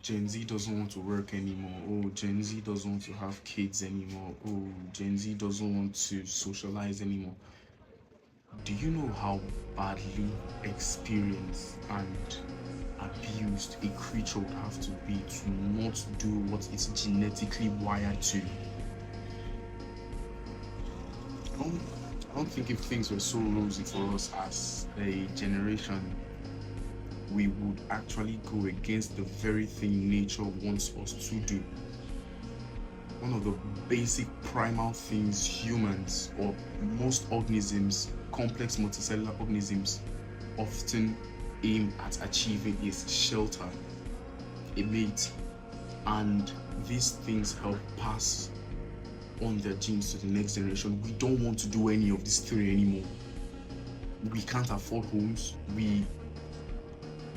Gen Z doesn't want to work anymore. Oh, Gen Z doesn't want to have kids anymore. Oh, Gen Z doesn't want to socialize anymore. Do you know how badly experienced and abused a creature would have to be to not do what it's genetically wired to? I don't, I don't think if things were so rosy for us as a generation, we would actually go against the very thing nature wants us to do. One of the basic primal things humans or most organisms, complex multicellular organisms, often aim at achieving is shelter, a mate, and these things help pass on their genes to the next generation. We don't want to do any of these three anymore. We can't afford homes. We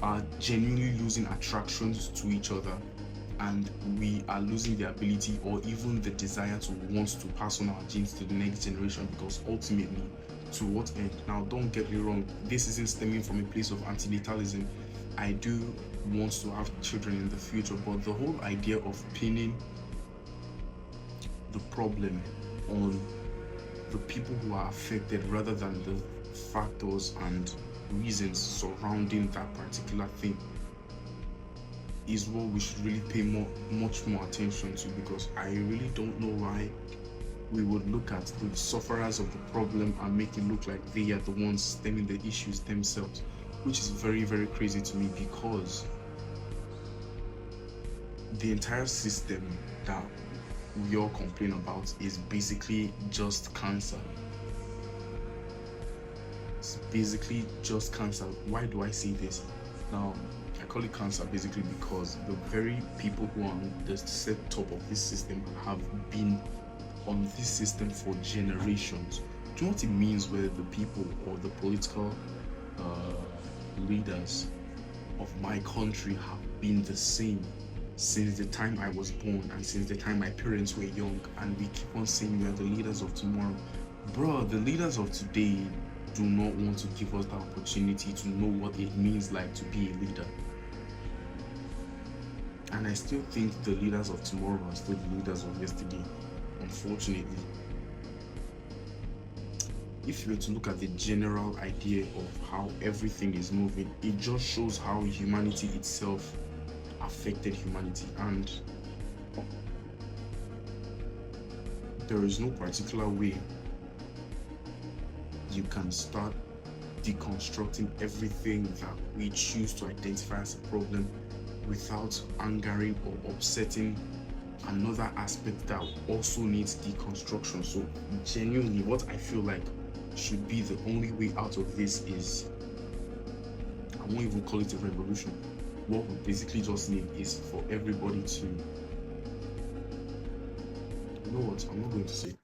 are genuinely losing attractions to each other, and we are losing the ability or even the desire to want to pass on our genes to the next generation, because ultimately, to what end? Now, don't get me wrong, this isn't stemming from a place of antinatalism. I do want to have children in the future, but the whole idea of pinning the problem on the people who are affected rather than the factors and reasons surrounding that particular thing is what we should really pay much more attention to, because I really don't know why we would look at the sufferers of the problem and make it look like they are the ones stemming the issues themselves, which is very, very crazy to me, because the entire system that we all complain about is basically just cancer. It's basically just cancer. Why do I say this? Now, I call it cancer basically because the very people who are on the set top of this system have been on this system for generations. Do you know what it means where the people or the political leaders of my country have been the same since the time I was born and since the time my parents were young, and we keep on saying we are the leaders of tomorrow? Bro, the leaders of today do not want to give us the opportunity to know what it means like to be a leader. And I still think the leaders of tomorrow are still the leaders of yesterday, unfortunately. If you were to look at the general idea of how everything is moving, it just shows how humanity itself affected humanity, and there is no particular way you can start deconstructing everything that we choose to identify as a problem without angering or upsetting another aspect that also needs deconstruction. So genuinely, what I feel like should be the only way out of this is, I won't even call it a revolution. What we basically just need is for everybody to, you know what, I'm not going to say